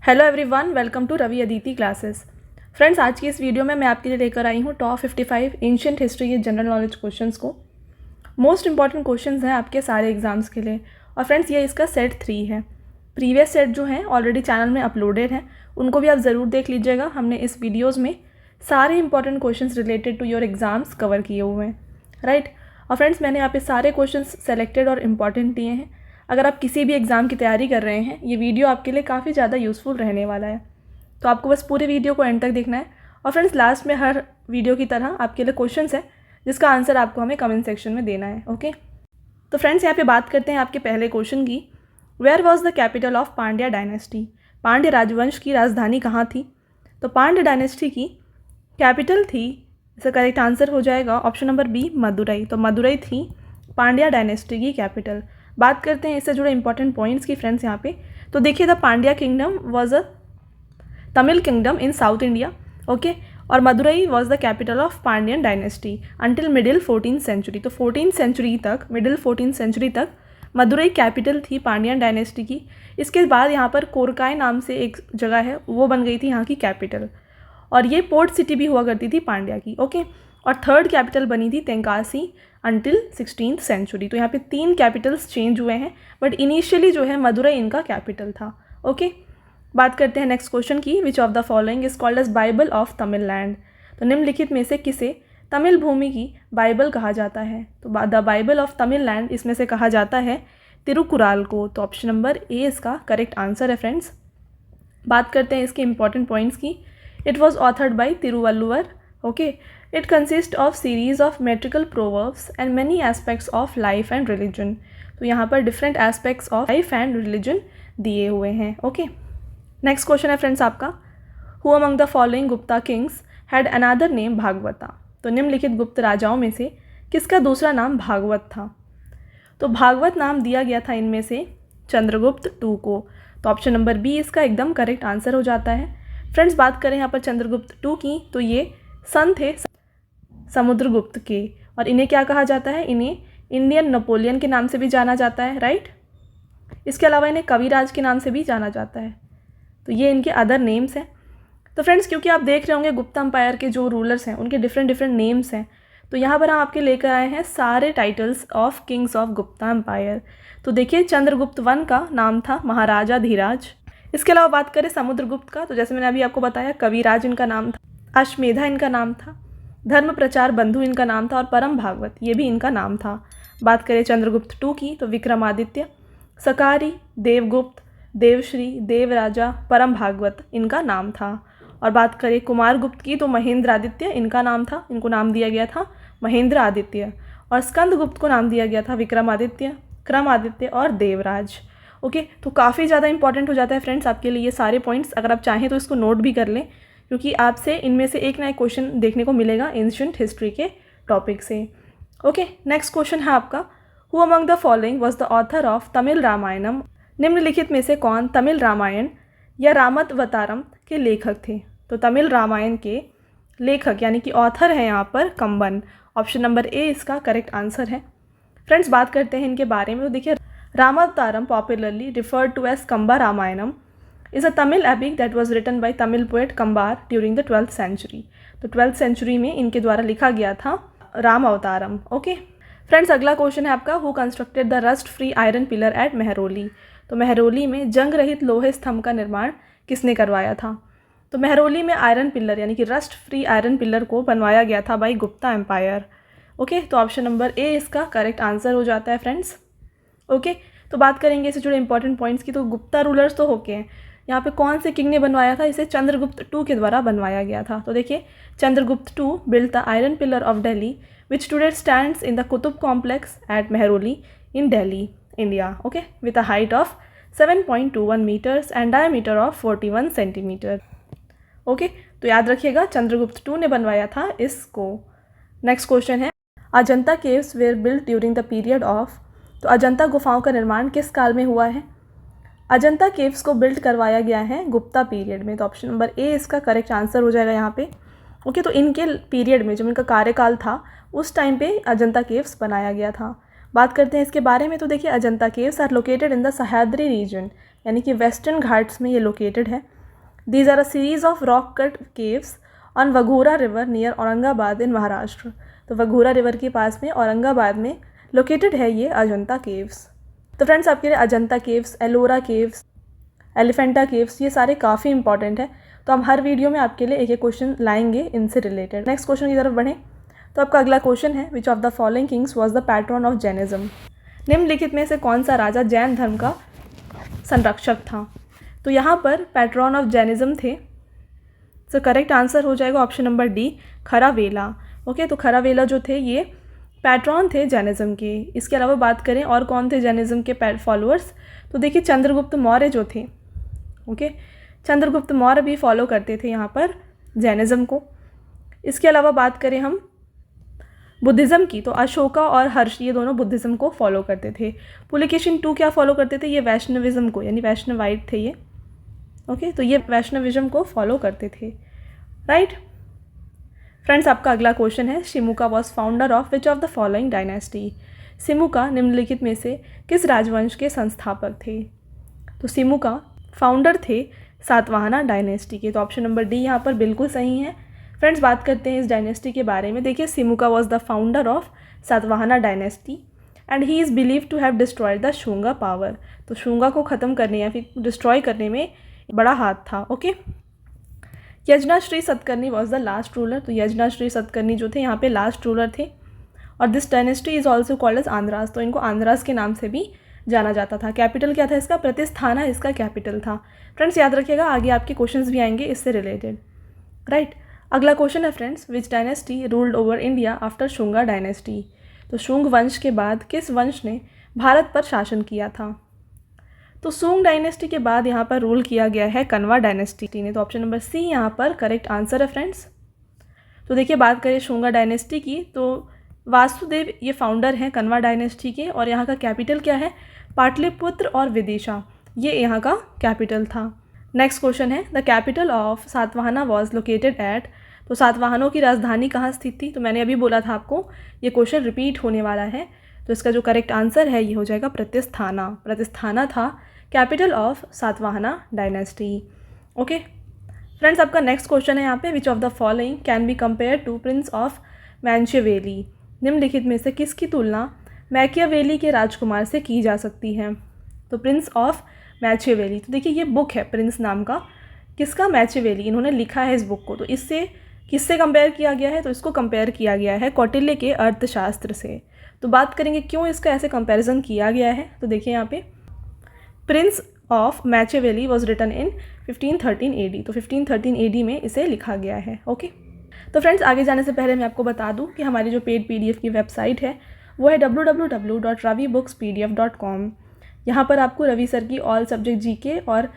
Hello everyone, welcome to Ravi Aditi classes. Friends, आज की इस वीडियो में मैं आपके लिए लेकर आई हूँ टॉप 55 एंशिएंट हिस्ट्री के जनरल नॉलेज क्वेश्चंस को। मोस्ट इंपॉर्टेंट क्वेश्चंस हैं आपके सारे एग्जाम्स के लिए। और फ्रेंड्स, ये इसका सेट 3 है। प्रीवियस सेट जो हैं ऑलरेडी चैनल में अपलोडेड हैं, उनको भी आप ज़रूर देख लीजिएगा। हमने इस वीडियोज़ में सारे important questions related to your exams cover किए हुए हैं, राइट। और फ्रेंड्स, मैंने यहाँ पे सारे क्वेश्चंस सेलेक्टेड और इम्पॉर्टेंट दिए हैं। अगर आप किसी भी एग्ज़ाम की तैयारी कर रहे हैं, ये वीडियो आपके लिए काफ़ी ज़्यादा यूज़फुल रहने वाला है। तो आपको बस पूरे वीडियो को एंड तक देखना है। और फ्रेंड्स, लास्ट में हर वीडियो की तरह आपके लिए क्वेश्चंस है जिसका आंसर आपको हमें कमेंट सेक्शन में देना है, ओके। तो फ्रेंड्स, यहाँ पे बात करते हैं आपके पहले क्वेश्चन की। Where was the capital of Pandya dynasty? Pandya राजवंश की राजधानी कहाँ थी? तो पांड्य डायनेस्टी की कैपिटल थी, इसका करेक्ट आंसर हो जाएगा ऑप्शन नंबर बी, मदुरई। तो मदुरई थी पांड्या डायनेस्टी की कैपिटल। बात करते हैं इससे जुड़े इंपॉर्टेंट पॉइंट्स की फ्रेंड्स यहाँ पे। तो देखिए, the Pandya kingdom was a Tamil kingdom in south India, okay. और Madurai was the capital of Pandyan dynasty until middle 14th century. तो 14th सेंचुरी तक, मिडिल 14th सेंचुरी तक मदुरई कैपिटल थी पांड्यन डायनेस्टी की। इसके बाद यहाँ पर कोरकाय नाम से एक जगह है, वो बन गई थी यहाँ की कैपिटल। और ये पोर्ट सिटी भी हुआ करती थी पांड्या की, ओके। और थर्ड कैपिटल बनी थी तेंकासी अंटिल 16th सेंचुरी। तो यहाँ पे 3 कैपिटल्स चेंज हुए हैं, बट इनिशियली जो है मदुरई इनका कैपिटल था, ओके। बात करते हैं नेक्स्ट क्वेश्चन की। Which of the following is called as Bible of Tamilland? तो निम्नलिखित में से किसे तमिल भूमि की बाइबल कहा जाता है? तो द बाइबल ऑफ तमिललैंड इसमें से कहा जाता है तिरुकुराल को। तो ऑप्शन नंबर ए इसका करेक्ट आंसर है फ्रेंड्स। बात करते हैं इसके इंपॉर्टेंट पॉइंट्स की। It was authored by Thiruvalluvar, okay. It consists of series of metrical proverbs and many aspects of life and religion. तो यहाँ पर different aspects of life and religion दिए हुए हैं, ओके। नेक्स्ट क्वेश्चन है फ्रेंड्स आपका। Who among the following Gupta kings had another name Bhagavata? तो निम्नलिखित गुप्त राजाओं में से किसका दूसरा नाम भागवत था? तो भागवत नाम दिया गया था इनमें से चंद्रगुप्त II को। तो ऑप्शन नंबर बी इसका एकदम करेक्ट आंसर हो जाता है। फ्रेंड्स, बात करें यहाँ पर चंद्रगुप्त II की, तो ये सन थे समुद्रगुप्त के। और इन्हें क्या कहा जाता है? इन्हें इंडियन नेपोलियन के नाम से भी जाना जाता है, राइट। इसके अलावा इन्हें कविराज के नाम से भी जाना जाता है। तो ये इनके अदर नेम्स हैं। तो फ्रेंड्स, क्योंकि आप देख रहे होंगे गुप्ता एम्पायर के जो रूलर्स हैं उनके डिफरेंट नेम्स हैं, तो यहाँ पर हम आपके लेकर आए हैं सारे titles of kings of Gupta empire. तो देखिए, चंद्रगुप्त I का नाम था महाराजा धीराज। इसके अलावा बात करें समुद्रगुप्त का, तो जैसे मैंने अभी आपको बताया कविराज इनका नाम था, अश्वमेधा इनका नाम था, धर्म प्रचार बंधु इनका नाम था, और परम भागवत ये भी इनका नाम था। बात करें चंद्रगुप्त II की, तो विक्रमादित्य, सकारी, देवगुप्त, देवश्री, देवराजा, परम भागवत इनका नाम था। और बात करें कुमारगुप्त की, तो महेंद्र आदित्य इनका नाम था, इनको नाम दिया गया था महेंद्र आदित्य। और स्कंदगुप्त को नाम दिया गया था विक्रमादित्य, क्रमादित्य और देवराज, ओके। तो काफ़ी ज़्यादा इंपॉर्टेंट हो जाता है फ्रेंड्स आपके लिए ये सारे पॉइंट्स। अगर आप चाहें तो इसको नोट भी कर लें, क्योंकि आपसे इनमें से एक ना एक क्वेश्चन देखने को मिलेगा एंशिएंट हिस्ट्री के टॉपिक से, ओके। नेक्स्ट क्वेश्चन है आपका। Who among the following was the author of Tamil Ramayanam? निम्नलिखित में से कौन तमिल रामायण या रामावतारम के लेखक थे? तो तमिल रामायण के लेखक यानी कि ऑथर है यहाँ पर कंबन। ऑप्शन नंबर ए इसका करेक्ट आंसर है। फ्रेंड्स, बात करते हैं इनके बारे में। तो देखिए, Ramavataram popularly referred to as Kamba Ramayanam is a Tamil epic that was written by Tamil poet Kambar during the 12th century. तो 12th century में इनके द्वारा लिखा गया था राम अवतारम, ओके। फ्रेंड्स, अगला क्वेश्चन है आपका। Who constructed the rust free iron pillar at Mehrauli? तो मेहरौली में जंग रहित लोहे स्तंभ का निर्माण किसने करवाया था? तो मेहरौली में आयरन पिलर यानी कि रस्ट फ्री आयरन पिलर को बनवाया गया था बाई गुप्ता एम्पायर, ओके। तो ऑप्शन नंबर ए इसका करेक्ट आंसर हो जाता है फ्रेंड्स, ओके। तो बात करेंगे इससे जुड़े इंपॉर्टेंट पॉइंट्स की। तो गुप्ता रूलर्स तो होके हैं, यहाँ पे कौन से किंग ने बनवाया था? इसे चंद्रगुप्त II के द्वारा बनवाया गया था। तो देखिए, Chandragupta II built the iron pillar of Delhi which today stands in the Qutub complex at Mehrauli in Delhi, India, okay, with a height of 7.21 metres and diameter of 41 centimetre, okay. तो याद रखिएगा, चंद्रगुप्त II ने बनवाया था इसको। नेक्स्ट क्वेश्चन है। Ajanta caves were built during the period of? तो अजंता गुफाओं का निर्माण किस काल में हुआ है? अजंता केव्स को बिल्ड करवाया गया है गुप्ता पीरियड में। तो ऑप्शन नंबर ए इसका करेक्ट आंसर हो जाएगा यहाँ पे, ओके। तो इनके पीरियड में, जब इनका कार्यकाल था उस टाइम पे अजंता केव्स बनाया गया था। बात करते हैं इसके बारे में। तो देखिए, Ajanta caves are located in the Sahyadri region, यानी कि वेस्टर्न घाट्स में ये लोकेटेड है। These are a series of rock cut caves on Waghora river near Aurangabad in Maharashtra. तो वघोरा रिवर के पास में औरंगाबाद में लोकेटेड है ये अजंता केव्स। तो फ्रेंड्स आपके लिए Ajanta caves, Ellora caves, Elephanta caves, ये सारे काफ़ी इंपॉर्टेंट है। तो हम हर वीडियो में आपके लिए एक एक क्वेश्चन लाएंगे इनसे रिलेटेड। नेक्स्ट क्वेश्चन की तरफ बढ़ें तो आपका अगला क्वेश्चन है, विच of the following Kings was the pattern of Jainism. निम्नलिखित में से कौन सा राजा जैन धर्म का संरक्षक था। तो यहाँ पर पैट्रन ऑफ जैनिज्म थे, तो करेक्ट आंसर हो जाएगा ऑप्शन नंबर डी, खरावेला। ओके, तो खरावेला जो थे ये पैट्रॉन थे जैनिज्म के। इसके अलावा बात करें और कौन थे जैनिज्म के फॉलोअर्स, तो देखिए चंद्रगुप्त मौर्य जो थे। ओके, चंद्रगुप्त मौर्य भी फॉलो करते थे यहाँ पर जैनिज्म को। इसके अलावा बात करें हम बुद्धिज़्म की, तो अशोका और हर्ष ये दोनों बुद्धिज़्म को फॉलो करते थे। पुलिकेशिन II क्या फॉलो करते थे, ये वैष्णविज़्म को, यानी वैष्णवाइट थे ये। ओके, तो ये वैष्णविज़्म को फॉलो करते थे, राइट। फ्रेंड्स आपका अगला क्वेश्चन है, Simuka was founder of which of the following dynasty. Simuka निम्नलिखित में से किस राजवंश के संस्थापक थे। तो शिमुका फाउंडर थे सातवाहना डायनेस्टी के। तो ऑप्शन नंबर डी यहाँ पर बिल्कुल सही है। फ्रेंड्स बात करते हैं इस डायनेस्टी के बारे में। देखिए Simuka was the founder of Satavahana dynasty and he is believe to have destroyed the Shunga power. तो शुंगा को ख़त्म करने या फिर डिस्ट्रॉय करने में बड़ा हाथ था। Okay, Yajnashri Satakarni was the last ruler. तो यजनाश्री सतकर्णी जो थे यहाँ पे लास्ट रूलर थे। और this dynasty is also called as Andhras. तो इनको आंध्रास के नाम से भी जाना जाता था। कैपिटल क्या था इसका, प्रतिस्थाना इसका कैपिटल था। फ्रेंड्स याद रखिएगा, आगे आपके क्वेश्चंस भी आएंगे इससे रिलेटेड, राइट। अगला क्वेश्चन है फ्रेंड्स, विच dynasty ruled over India after Shunga dynasty. तो शुंग वंश के बाद किस वंश ने भारत पर शासन किया था। तो शुंग डायनेस्टी के बाद यहाँ पर रूल किया गया है कन्वा डायनेस्टी ने। तो ऑप्शन नंबर सी यहाँ पर करेक्ट आंसर है फ्रेंड्स। तो देखिए बात करें शुंगा डायनेस्टी की, तो वासुदेव ये फाउंडर हैं कन्वा डायनेस्टी के, और यहाँ का कैपिटल क्या है, पाटलिपुत्र और विदिशा, ये यहाँ का कैपिटल था। नेक्स्ट क्वेश्चन है, the capital of Satavahana was located at. तो सातवाहनों की राजधानी कहाँ स्थित थी। तो मैंने अभी बोला था आपको ये क्वेश्चन रिपीट होने वाला है। तो इसका जो करेक्ट आंसर है ये हो जाएगा प्रतिस्थाना। प्रतिस्थाना था capital of Satavahana dynasty. Okay friends, आपका नेक्स्ट क्वेश्चन है यहाँ पे, which of the following can be compare to Prince of Machiavelli. निम्नलिखित में से किसकी तुलना मैकियावेली के राजकुमार से की जा सकती है। तो प्रिंस ऑफ मैचियावेली, तो देखिए ये बुक है प्रिंस नाम का, किसका, मैचियावेली, इन्होंने लिखा है इस बुक को। तो इससे किससे कंपेयर किया गया है, तो इसको कंपेयर किया गया है कौटिल्य के अर्थशास्त्र से। तो बात करेंगे क्यों इसका ऐसे कंपैरिजन किया गया है। तो देखिए यहाँ पे Prince of Machiavelli was written in 1513 AD। तो 1513 AD में इसे लिखा गया है। ओके, तो फ्रेंड्स आगे जाने से पहले मैं आपको बता दूं कि हमारी जो पेड PDF की वेबसाइट है वो है www.ravibookspdf.com। यहाँ पर आपको रवि सर की ऑल सब्जेक्ट GK और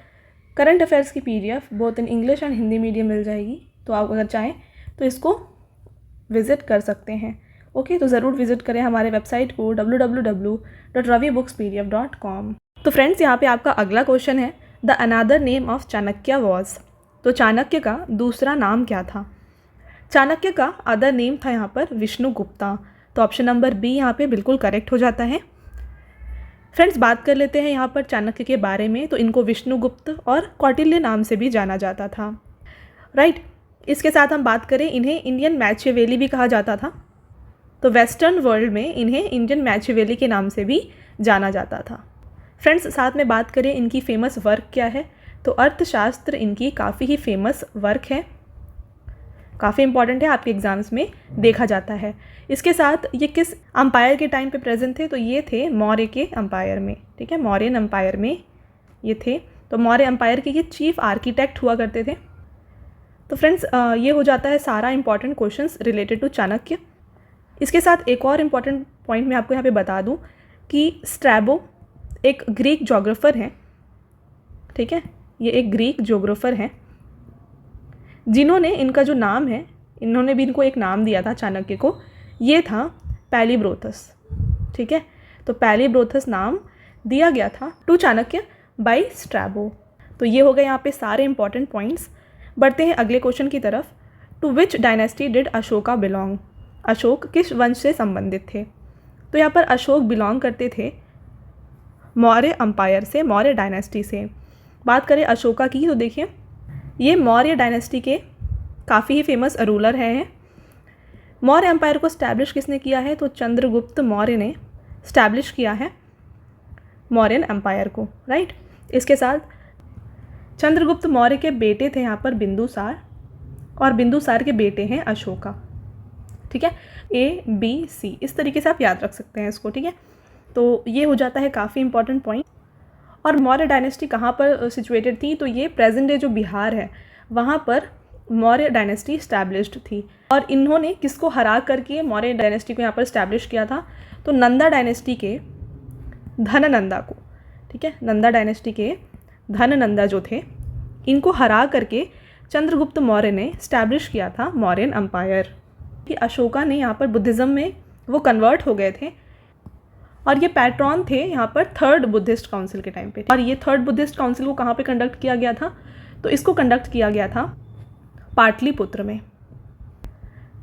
करंट अफेयर्स की PDF both in English and Hindi medium मिल जाएगी। तो आप अगर चाहें तो इसको विज़िट कर सकते हैं। ओके, तो ज़रूर विज़िट करें हमारे वेबसाइट को www.ravibookspdf.com। तो फ्रेंड्स यहाँ पे आपका अगला क्वेश्चन है, the another name of Chanakya was. तो चाणक्य का दूसरा नाम क्या था। चाणक्य का अदर नेम था यहाँ पर विष्णुगुप्ता। तो ऑप्शन नंबर बी यहाँ पे बिल्कुल करेक्ट हो जाता है। फ्रेंड्स बात कर लेते हैं यहाँ पर चाणक्य के बारे में। तो इनको विष्णुगुप्त और कौटिल्य नाम से भी जाना जाता था, राइट। इसके साथ हम बात करें, इन्हें इंडियन मैचियावेली भी कहा जाता था। तो वेस्टर्न वर्ल्ड में इन्हें इंडियन मैचियावेली के नाम से भी जाना जाता था। फ्रेंड्स साथ में बात करें इनकी फेमस वर्क क्या है। तो अर्थशास्त्र इनकी काफ़ी ही फेमस वर्क है, काफ़ी इंपॉर्टेंट है, आपके एग्जाम्स में देखा जाता है। इसके साथ ये किस अंपायर के टाइम पे प्रेजेंट थे। तो ये थे मौर्य के अंपायर में, ठीक है, मौर्यन अंपायर में ये थे। तो मौर्य अंपायर के ये चीफ आर्किटेक्ट हुआ करते थे। तो फ्रेंड्स ये हो जाता है सारा important questions related to Chanakya. इसके साथ एक और इम्पॉर्टेंट पॉइंट मैं आपको यहाँ पे बता दूँ कि स्ट्रैबो एक ग्रीक जोग्राफर हैं, ठीक है, ये एक ग्रीक जोग्राफर हैं जिन्होंने इनका जो नाम है, इन्होंने भी इनको एक नाम दिया था चाणक्य को, ये था पैलिब्रोथस, ठीक है। तो पैलिब्रोथस नाम दिया गया था टू चाणक्य बाय स्ट्रैबो। तो ये हो गए यहाँ पे सारे इंपॉर्टेंट पॉइंट्स। बढ़ते हैं अगले क्वेश्चन की तरफ। To which dynasty did Ashoka belong. Ashoka किस वंश से संबंधित थे। तो यहाँ पर अशोक बिलोंग करते थे मौर्य अंपायर से, मौर्य डायनेस्टी से। बात करें अशोका की, तो देखिए ये मौर्य डायनेस्टी के काफ़ी ही फेमस रूलर हैं। मौर्य एम्पायर को स्टैब्लिश किसने किया है? तो चंद्रगुप्त मौर्य ने स्टैब्लिश किया है मौर्यन एम्पायर को, राइट। इसके साथ चंद्रगुप्त मौर्य के बेटे थे यहाँ पर बिंदुसार, और बिंदुसार के बेटे हैं अशोका, ठीक है। ABC इस तरीके से आप याद रख सकते हैं इसको, ठीक है। तो ये हो जाता है काफ़ी इंपॉर्टेंट पॉइंट। और मौर्य डायनेस्टी कहाँ पर सिचुएटेड थी? तो ये प्रेजेंट डे जो बिहार है वहाँ पर मौर्य डायनेस्टी इस्टेब्लिश्ड थी। और इन्होंने किसको हरा करके मौर्य डायनेस्टी को यहाँ पर इस्टेब्लिश किया था? तो नंदा डायनेस्टी के धननंदा को, ठीक है। नंदा डायनेस्टी के धननंदा जो थे, इनको हरा करके चंद्रगुप्त मौर्य ने इस्टेब्लिश किया था मौर्यन एम्पायर। कि अशोका ने यहाँ पर बुद्धिज़्म में वो कन्वर्ट हो गए थे, और ये पैट्रॉन थे यहाँ पर थर्ड बुद्धिस्ट काउंसिल के टाइम पे। और ये थर्ड बुद्धिस्ट काउंसिल को कहाँ पे कंडक्ट किया गया था? तो इसको कंडक्ट किया गया था पाटलिपुत्र में।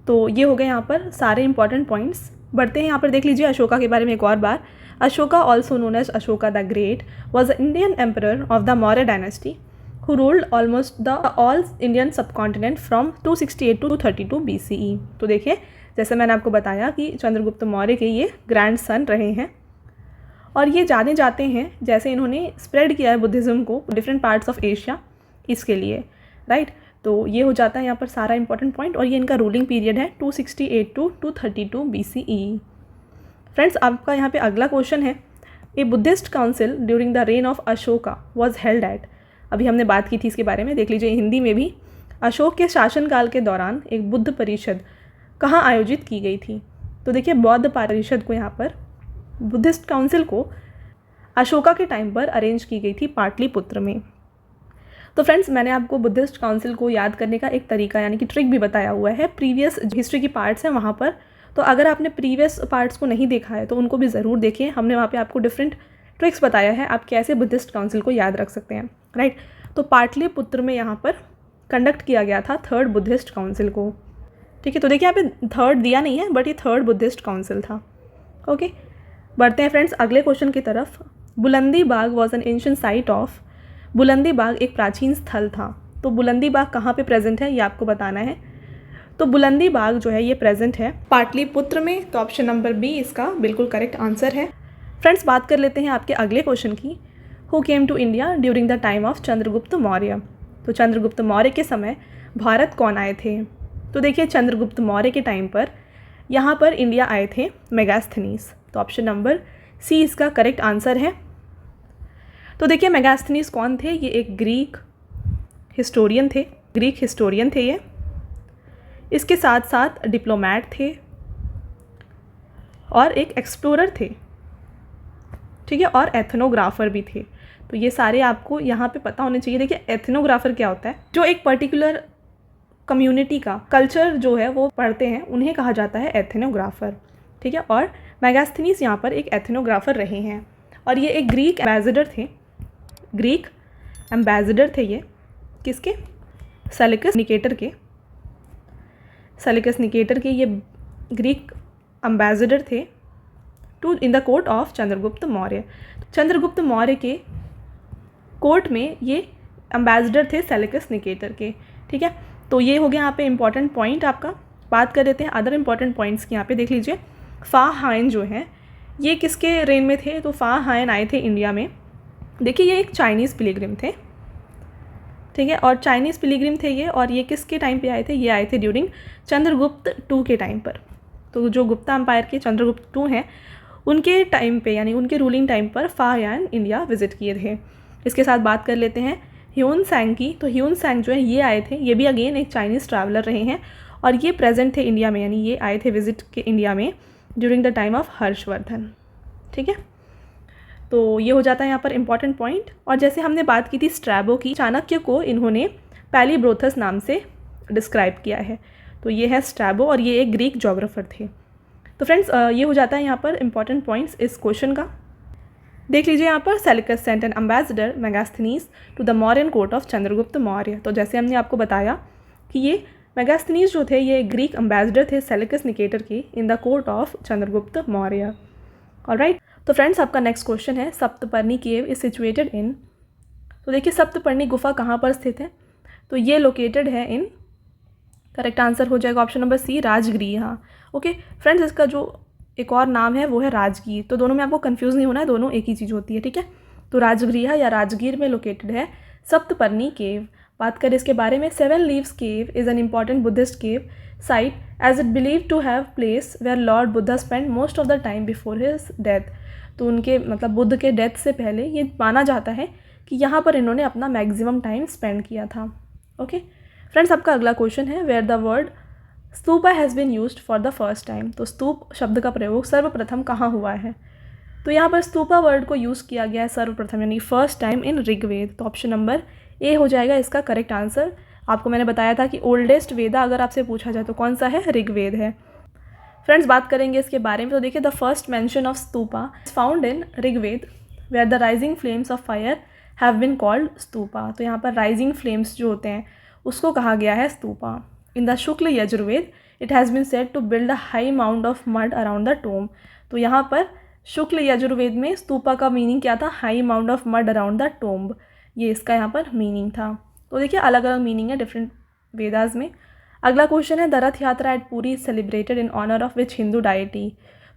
तो ये हो गए यहाँ पर सारे इंपॉर्टेंट पॉइंट्स। बढ़ते हैं यहाँ पर, देख लीजिए अशोका के बारे में एक और बार। Ashoka also known as Ashoka the great was the Indian emperor of the Maurya dynasty who ruled almost the all Indian subcontinent from 268 to 232 BCE। तो देखिए जैसे मैंने आपको बताया कि चंद्रगुप्त मौर्य के ये ग्रैंड सन रहे हैं, और ये जाने जाते हैं जैसे इन्होंने स्प्रेड किया है बुद्धिज़्म को डिफरेंट पार्ट्स ऑफ एशिया, इसके लिए, राइट। तो ये हो जाता है यहाँ पर सारा इंपॉर्टेंट पॉइंट। और ये इनका रूलिंग पीरियड है 268 टू 232 BCE। फ्रेंड्स, आपका यहाँ पे अगला क्वेश्चन है, ए Buddhist council during the reign of Ashoka was held at. अभी हमने बात की थी इसके बारे में, देख लीजिए हिंदी में भी। अशोक के शासनकाल के दौरान एक बुद्ध परिषद कहाँ आयोजित की गई थी? तो देखिए बौद्ध परिषद को यहाँ पर बुद्धिस्ट काउंसिल को अशोका के टाइम पर अरेंज की गई थी पाटलिपुत्र में। तो फ्रेंड्स, मैंने आपको बुद्धिस्ट काउंसिल को याद करने का एक तरीका यानी कि ट्रिक भी बताया हुआ है प्रीवियस हिस्ट्री की पार्ट्स हैं वहाँ पर। तो अगर आपने प्रीवियस पार्ट्स को नहीं देखा है तो उनको भी ज़रूर देखिए। हमने वहाँ पे आपको डिफरेंट ट्रिक्स बताया है आप कैसे बुद्धिस्ट काउंसिल को याद रख सकते हैं, राइट। तो पाटलिपुत्र में यहाँ पर कंडक्ट किया गया था थर्ड बुद्धिस्ट काउंसिल को, ठीक है। तो देखिए यहाँ पे थर्ड दिया नहीं है, बट ये थर्ड बुद्धिस्ट काउंसिल था, ओके। बढ़ते हैं फ्रेंड्स अगले क्वेश्चन की तरफ। Bulandi Bagh was an ancient site of. Bulandi Bagh एक प्राचीन स्थल था। तो बुलंदी बाग कहाँ पे प्रेजेंट है ये आपको बताना है। तो बुलंदी बाग जो है ये प्रेजेंट है पाटलिपुत्र में। तो ऑप्शन नंबर बी इसका बिल्कुल करेक्ट आंसर है। फ्रेंड्स, बात कर लेते हैं आपके अगले क्वेश्चन की। Who came to India during the time of Chandragupta Maurya. तो चंद्रगुप्त मौर्य के समय भारत कौन आए थे? तो देखिए चंद्रगुप्त मौर्य के टाइम पर यहाँ पर इंडिया आए थे मेगास्थनीज। तो ऑप्शन नंबर सी इसका करेक्ट आंसर है। तो देखिए मेगास्थनीज कौन थे? ये एक ग्रीक हिस्टोरियन थे ये। इसके साथ साथ डिप्लोमैट थे और एक एक्सप्लोरर थे, ठीक है, और एथनोग्राफर भी थे। तो ये सारे आपको यहाँ पे पता होने चाहिए। देखिए एथनोग्राफर क्या होता है? जो एक पर्टिकुलर कम्युनिटी का कल्चर जो है वो पढ़ते हैं, उन्हें कहा जाता है एथनोग्राफर, ठीक है। और मेगास्थनीज यहाँ पर एक एथनोग्राफर रहे हैं, और ये एक ग्रीक एम्बेसडर थे ये किसके? सेलिकस निकेटर के ये ग्रीक एम्बेसडर थे to in the court of Chandragupta Maurya. Chandragupta Maurya के कोर्ट में ये एम्बेसडर थे सेलिकस निकेटर के, ठीक है। तो ये हो गया यहाँ पे इंपॉर्टेंट पॉइंट आपका। बात कर लेते हैं अदर इंपॉर्टेंट पॉइंट्स की। यहाँ पे देख लीजिए फा हायन जो है ये किसके रेन में थे? तो फा हायन आए थे इंडिया में। देखिए ये एक चाइनीज़ पिलिग्रिम थे, ठीक है, और चाइनीज़ पिलिग्रिम थे ये। और ये किसके टाइम पे आए थे? ये आए थे ड्यूरिंग चंद्रगुप्त टू के टाइम पर। तो जो गुप्ता एम्पायर के चंद्रगुप्त टू हैं उनके टाइम पे यानी उनके रूलिंग टाइम पर फा हायन इंडिया विजिट किए थे। इसके साथ बात कर लेते हैं ह्यून सैंग की। तो ह्यून सैंग जो है ये आए थे, ये भी अगेन एक चाइनीज़ ट्रैवलर रहे हैं, और ये प्रेजेंट थे इंडिया में, यानी ये आए थे विजिट के इंडिया में during the time of Harshvardhan, ठीक है। तो ये हो जाता है यहाँ पर इंपॉर्टेंट पॉइंट। और जैसे हमने बात की थी स्ट्रैबो की, चाणक्य को इन्होंने पैलीब्रोथस नाम से डिस्क्राइब किया है। तो ये है स्ट्रैबो, और ये एक ग्रीक जोग्राफर थे। तो फ्रेंड्स ये हो जाता है यहाँ पर इंपॉर्टेंट पॉइंट्स इस क्वेश्चन का। देख लीजिए यहाँ पर Seleucus sent an ambassador Megasthenes to the Mauryan court of Chandragupta Maurya. तो जैसे हमने आपको बताया कि ये मेगास्थनीज जो थे ये ग्रीक एम्बेसडर थे सेलिकस निकेटर के इन the court of Chandragupta Maurya. Alright, तो फ्रेंड्स आपका नेक्स्ट क्वेश्चन है सप्तपर्णी केव इज सिचुएटेड इन। तो देखिए सप्तपर्णी गुफा कहाँ पर स्थित है? तो ये लोकेटेड है इन, करेक्ट आंसर हो जाएगा option number C, Rajgriha. Okay friends, इसका जो एक और नाम है वो है राजगीर, तो दोनों में आपको कंफ्यूज नहीं होना है, दोनों एक ही चीज़ होती है, ठीक है। तो राजगृह या राजगीर में लोकेटेड है सप्तपर्णी केव। बात करें इसके बारे में, 7 leaves cave is an important Buddhist cave site as it believe to have place where lord Buddha spend most of the time before his death. तो उनके मतलब बुद्ध के डेथ से पहले ये माना जाता है कि यहाँ पर इन्होंने अपना मैक्सिमम टाइम स्पेंड किया था। ओके फ्रेंड्स, आपका अगला क्वेश्चन है where the word stupa has been used for the first time. तो स्तूप शब्द का प्रयोग सर्वप्रथम कहाँ हुआ है? तो यहाँ पर स्तूपा वर्ड को यूज़ किया गया है सर्वप्रथम यानी फर्स्ट टाइम इन ऋग्वेद। तो ऑप्शन नंबर ए हो जाएगा इसका करेक्ट आंसर। आपको मैंने बताया था कि ओल्डेस्ट वेदा अगर आपसे पूछा जाए तो कौन सा है? ऋग्वेद है। फ्रेंड्स, बात करेंगे इसके बारे में, तो देखिए the first mention of stupa is found in Rigveda where the rising flames of fire have been called stupa. तो यहाँ पर राइजिंग फ्लेम्स जो होते हैं उसको कहा गया है stupa. In the Shukla Yajurveda it has been said to build a high mount of mud around the tomb. तो यहाँ पर शुक्ल यजुर्वेद में स्तूपा का मीनिंग क्या था? High mount of mud around the tomb, ये इसका यहाँ पर मीनिंग था। तो देखिए अलग अलग मीनिंग है डिफरेंट वेदास में। अगला क्वेश्चन है the Rath Yatra at Puri celebrated in honour of which Hindu deity.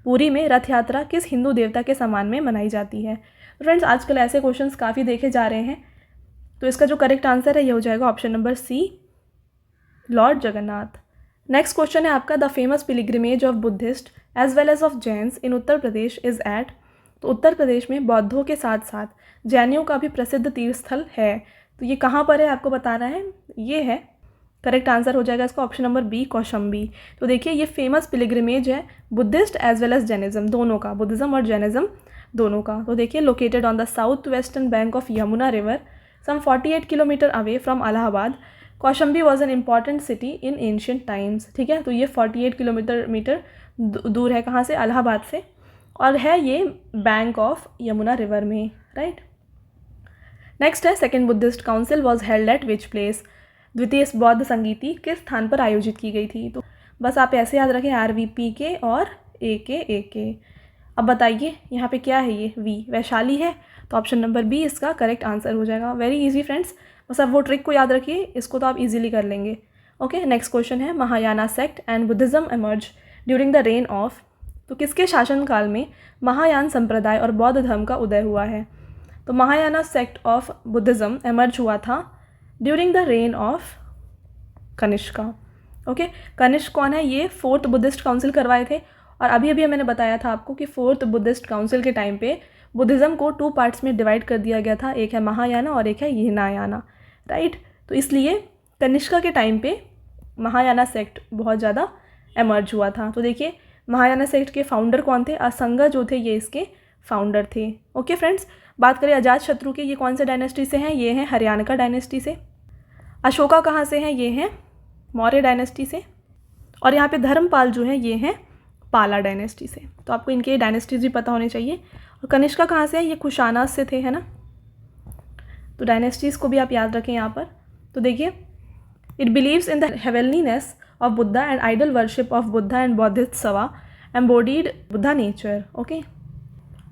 Puri में रथ यात्रा किस हिंदू देवता के सम्मान में मनाई जाती है? तो फ्रेंड्स, आजकल ऐसे क्वेश्चंस काफ़ी देखे जा रहे हैं, तो इसका जो करेक्ट आंसर है ये हो जाएगा option number C, lord Jagannath. Next question है आपका the famous pilgrimage of Buddhist as well as of Jains in Uttar Pradesh is at. तो उत्तर प्रदेश में बौद्धों के साथ साथ जैनियों का भी प्रसिद्ध तीर्थ स्थल है, तो ये कहाँ पर है आपको बताना है। ये है करेक्ट आंसर हो जाएगा इसका ऑप्शन नंबर बी, कौशंबी। तो देखिए ये फेमस पिलिग्रिमेज है Buddhist as well as Jainism दोनों का, बुद्धिज़्म और जैनिज्म दोनों का। तो देखिए located on the south western bank of Yamuna river some 48 kilometre away from Allahabad. Kaushambi was an important city in ancient times. ठीक है, तो ये 48 किलोमीटर दूर है कहाँ से? इलाहाबाद से, और है ये बैंक ऑफ यमुना रिवर में, राइट। नेक्स्ट है second Buddhist council was held at which place. द्वितीय बौद्ध संगीति किस स्थान पर आयोजित की गई थी? तो बस आप ऐसे याद रखें RVP और AK। अब बताइए यहाँ पे क्या है? ये V वैशाली है, तो ऑप्शन नंबर बी इसका करेक्ट आंसर हो जाएगा। वेरी इजी फ्रेंड्स, बस आप वो ट्रिक को याद रखिए, इसको तो आप इजीली कर लेंगे। ओके, नेक्स्ट क्वेश्चन है Mahayana sect and Buddhism emerge during the reign of. तो किसके शासनकाल में महायान संप्रदाय और बौद्ध धर्म का उदय हुआ है? तो Mahayana sect of Buddhism emerge हुआ था during the reign of Kanishka. Okay, Kanishka कौन है? ये 4th बुद्धिस्ट काउंसिल करवाए थे, और अभी मैंने बताया था आपको कि 4th बुद्धिस्ट काउंसिल के टाइम पे बुद्धिज़्म को 2 पार्ट्स में डिवाइड कर दिया गया था, एक है महायाना और एक है हीनायाना, राइट। तो इसलिए कनिष्का के टाइम पे महायाना सेक्ट बहुत ज़्यादा एमर्ज हुआ था। तो देखिए महायाना सेक्ट के फाउंडर कौन थे? असंगा जो थे ये इसके फाउंडर थे। ओके फ्रेंड्स, बात करें अजातशत्रु के, ये कौन से डायनेस्टी से हैं? ये हैं हरियाणा डायनेस्टी से। अशोका कहाँ से हैं? ये हैं मौर्य डायनेस्टी से। और यहाँ पे धर्मपाल जो है ये हैं पाला डायनेस्टी से। तो आपको इनके डायनेस्टीज भी पता होने चाहिए। और कनिष्का कहाँ से है? ये कुशानास से थे, है ना। तो डायनेस्टीज़ को भी आप याद रखें यहाँ पर। तो देखिए it believes in the heavenliness of Buddha and idol worship of Buddha and Bodhisattva embodied Buddha nature. Okay,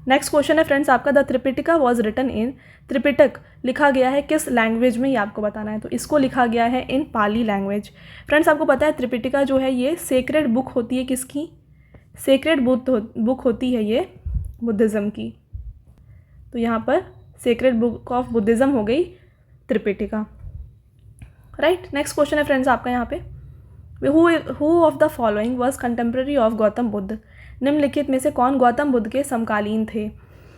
next question है फ्रेंड्स आपका the Tripitaka was written in. Tripitaka लिखा गया है किस लैंग्वेज में, ये आपको बताना है। तो इसको लिखा गया है इन पाली लैंग्वेज। फ्रेंड्स, आपको पता है त्रिपिटिका जो है ये सेक्रेड बुक होती है किसकी? सेक्रेड बुक होती है ये बुद्धिज़्म की। तो यहाँ पर सेक्रेड बुक ऑफ बुद्धिज़्म हो गई त्रिपिटिका, राइट। नेक्स्ट क्वेश्चन है फ्रेंड्स आपका यहाँ पे who of the following was contemporary of Gautam Buddha. निम्नलिखित में से कौन गौतम बुद्ध के समकालीन थे?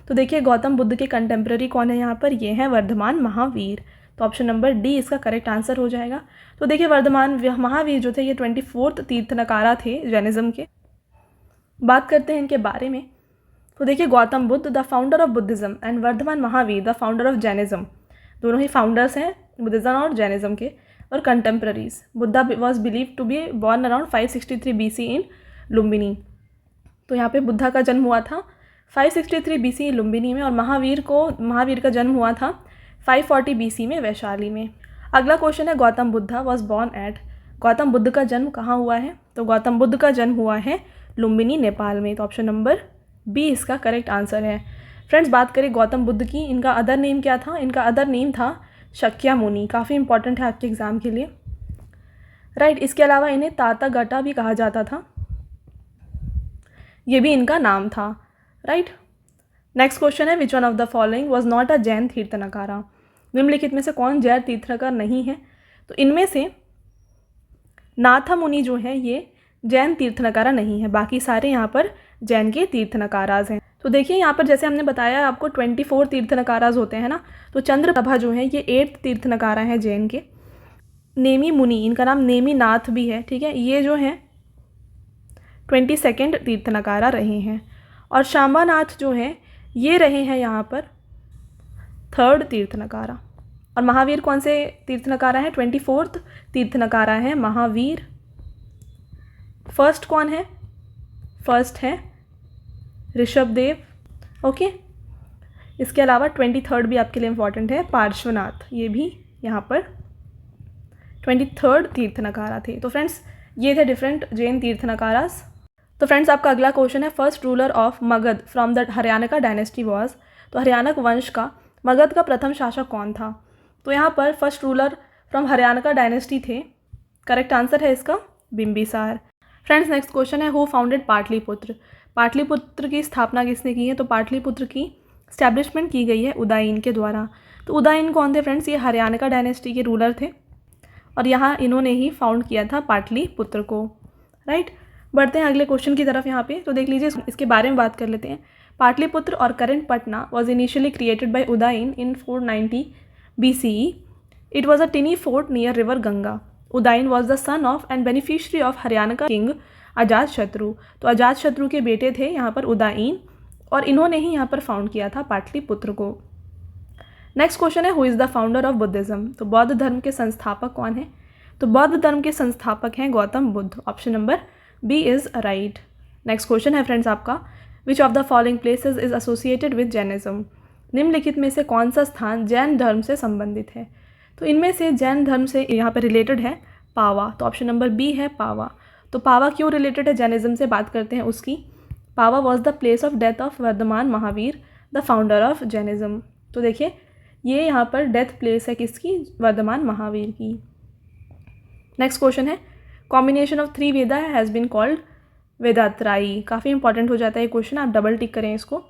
तो देखिए गौतम बुद्ध के कंटेम्प्रेरी कौन है यहाँ पर? ये हैं वर्धमान महावीर। तो ऑप्शन नंबर डी इसका करेक्ट आंसर हो जाएगा। तो देखिए वर्धमान महावीर जो थे ये 24th तीर्थनकारा थे जैनिज्म के। बात करते हैं इनके बारे में। तो देखिए Gautam Buddha the founder of Buddhism and Vardhaman Mahavir the founder of Jainism, दोनों ही फाउंडर्स हैं बुद्धिज़्म और जैनिज्म के। और contemporaries, Buddha was believe to be born around 563 BC in Lumbini. तो यहाँ पे बुद्धा का जन्म हुआ था 563 BC लुम्बिनी में, और महावीर का जन्म हुआ था 540 BC में वैशाली में। अगला क्वेश्चन है Gautam Buddha was born at. Gautam Buddha का जन्म कहाँ हुआ है? तो गौतम बुद्ध का जन्म हुआ है लुम्बिनी नेपाल में। तो ऑप्शन नंबर बी इसका करेक्ट आंसर है। फ्रेंड्स, बात करें गौतम बुद्ध की, इनका अदर नेम क्या था? इनका अदर नेम था शाक्यामुनि, काफ़ी इंपॉर्टेंट है आपके एग्ज़ाम के लिए, राइट। इसके अलावा इन्हें तातागटा भी कहा जाता था, ये भी इनका नाम था, राइट। नेक्स्ट क्वेश्चन है, which one of the following was not a Jain Tirthankara. निम्नलिखित में से कौन जैन तीर्थनकार नहीं है? तो इनमें से नाथा मुनि जो है ये जैन तीर्थनकारा नहीं है, बाकी सारे यहाँ पर जैन के तीर्थनकाराज हैं। तो देखिए यहाँ पर जैसे हमने बताया आपको 24 तीर्थनकाराज होते हैं ना, तो चंद्रप्रभा जो है ये 8th तीर्थनकारा है जैन के। नेमी मुनि, इनका नाम नेमी नाथ भी है, ठीक है, ये जो है 22nd तीर्थनकारा रहे हैं। और शांबानाथ जो है ये रहे हैं यहाँ पर 3rd तीर्थनकारा। और महावीर कौन से तीर्थनकारा है? 24th तीर्थनकारा है महावीर। फर्स्ट कौन है? फर्स्ट है ऋषभदेव, ओके। इसके अलावा 23rd भी आपके लिए इम्पॉर्टेंट है, पार्श्वनाथ, ये भी यहाँ पर 23rd तीर्थनकारा थे। तो फ्रेंड्स ये थे डिफरेंट जैन तीर्थनकारास। तो फ्रेंड्स आपका अगला क्वेश्चन है, first ruler of Magadh from the Haryana dynasty was. तो हरियाणक वंश का मगध का प्रथम शासक कौन था? तो यहाँ पर first ruler from Haryana dynasty थे, करेक्ट आंसर है इसका बिंबिसार। फ्रेंड्स नेक्स्ट क्वेश्चन है, हु फाउंडेड पाटलिपुत्र। पाटलिपुत्र की स्थापना किसने की है? तो पाटलिपुत्र की स्टैब्लिशमेंट की गई है उदयन के द्वारा। तो उदयन कौन थे फ्रेंड्स? ये हरियाणा डायनेस्टी के रूलर थे और यहाँ इन्होंने ही फाउंड किया था पाटलिपुत्र को, राइट। बढ़ते हैं अगले क्वेश्चन की तरफ यहाँ पे। तो देख लीजिए इसके बारे में बात कर लेते हैं। पाटलिपुत्र और current Patna was initially created by Udayan in 490 BCE. It was a tiny fort near river Ganga. Udayan was the son of and beneficiary of Haryana का किंग अजातशत्रु। तो अजातशत्रु के बेटे थे यहाँ पर उदयन और इन्होंने ही यहाँ पर फाउंड किया था पाटलिपुत्र को। नेक्स्ट क्वेश्चन है, who is the founder of Buddhism. तो बौद्ध धर्म के संस्थापक कौन है? तो बौद्ध धर्म के संस्थापक हैं Gautam Buddha, option number B is right. Next question है फ्रेंड्स आपका, which of the following places is associated with Jainism. निम्नलिखित में से कौन सा स्थान जैन धर्म से संबंधित है? तो इनमें से जैन धर्म से यहाँ पर रिलेटेड है पावा, तो ऑप्शन नंबर बी है पावा। तो पावा क्यों रिलेटेड है जैनिज्म से, बात करते हैं उसकी। Pava was the place of death of Vardhaman Mahavir, the founder of Jainism. तो देखिए ये यहाँ पर डेथ प्लेस है किसकी? वर्धमान महावीर की। नेक्स्ट क्वेश्चन है, combination of 3 Veda has been called Vedatrayi. काफ़ी इंपॉर्टेंट हो जाता है ये क्वेश्चन, आप डबल टिक करें इसको।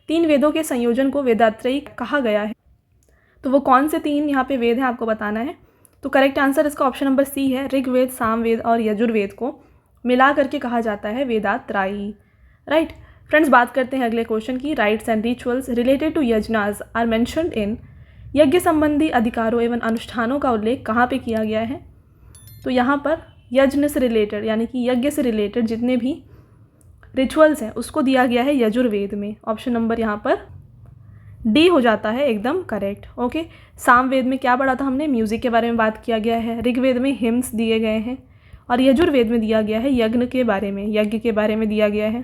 3 वेदों के संयोजन को वेदात्रयी कहा गया है। तो वो कौन से 3 यहाँ पे वेद हैं आपको बताना है। तो करेक्ट आंसर इसका ऑप्शन नंबर सी है, ऋग्वेद, सामवेद और यजुर्वेद को मिला करके कहा जाता है वेदात्रयी, राइट। फ्रेंड्स बात करते हैं अगले क्वेश्चन की। Rites and rituals related to yajnas are mentioned in. यज्ञ संबंधी अधिकारों एवं अनुष्ठानों का उल्लेख कहाँ पे किया गया है? तो यहाँ पर यज्ञ से रिलेटेड यानी कि यज्ञ से रिलेटेड जितने भी रिचुअल्स हैं उसको दिया गया है यजुर्वेद में। ऑप्शन नंबर यहाँ पर डी हो जाता है एकदम करेक्ट, ओके। सामवेद में क्या पढ़ा था हमने? म्यूज़िक के बारे में बात किया गया है। ऋग्वेद में हिम्स दिए गए हैं और यजुर्वेद में दिया गया है यज्ञ के बारे में दिया गया है।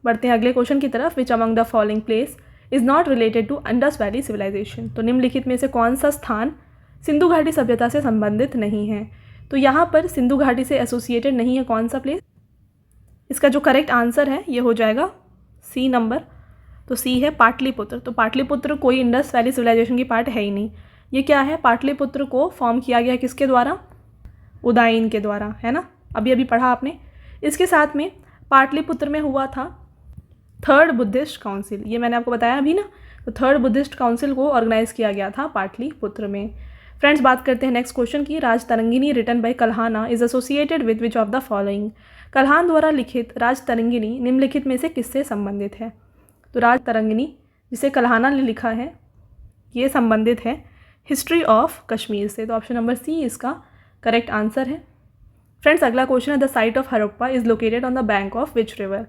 बढ़ते हैं अगले क्वेश्चन की तरफ। Which among the following place is not related to Indus valley civilisation. तो निम्नलिखित में से कौन सा स्थान सिंधु घाटी सभ्यता से संबंधित नहीं है? तो यहाँ पर सिंधु घाटी से एसोसिएटेड नहीं है कौन सा प्लेस? इसका जो करेक्ट आंसर है ये हो जाएगा सी नंबर। तो सी है पाटलिपुत्र। तो पाटलिपुत्र कोई इंडस वैली सिविलाइजेशन की पार्ट है ही नहीं। ये क्या है? पाटलिपुत्र को फॉर्म किया गया किसके द्वारा? उदयन के द्वारा, है ना, अभी अभी पढ़ा आपने। इसके साथ में पाटलिपुत्र में हुआ था 3rd बुद्धिस्ट काउंसिल, ये मैंने आपको बताया अभी ना। तो 3rd बुद्धिस्ट काउंसिल को ऑर्गेनाइज किया गया था पाटलिपुत्र में। फ्रेंड्स बात करते हैं नेक्स्ट क्वेश्चन की। Rajatarangini written by Kalhana is associated with which of the following. Kalhan द्वारा लिखित राजतरंगिणी निम्नलिखित में से किससे संबंधित है? तो राजतरंगिणी जिसे कल्हाना ने लिखा है ये संबंधित है हिस्ट्री ऑफ कश्मीर से। तो ऑप्शन नंबर सी इसका करेक्ट आंसर है। फ्रेंड्स अगला क्वेश्चन है, the site of Harappa is located on the bank of which river.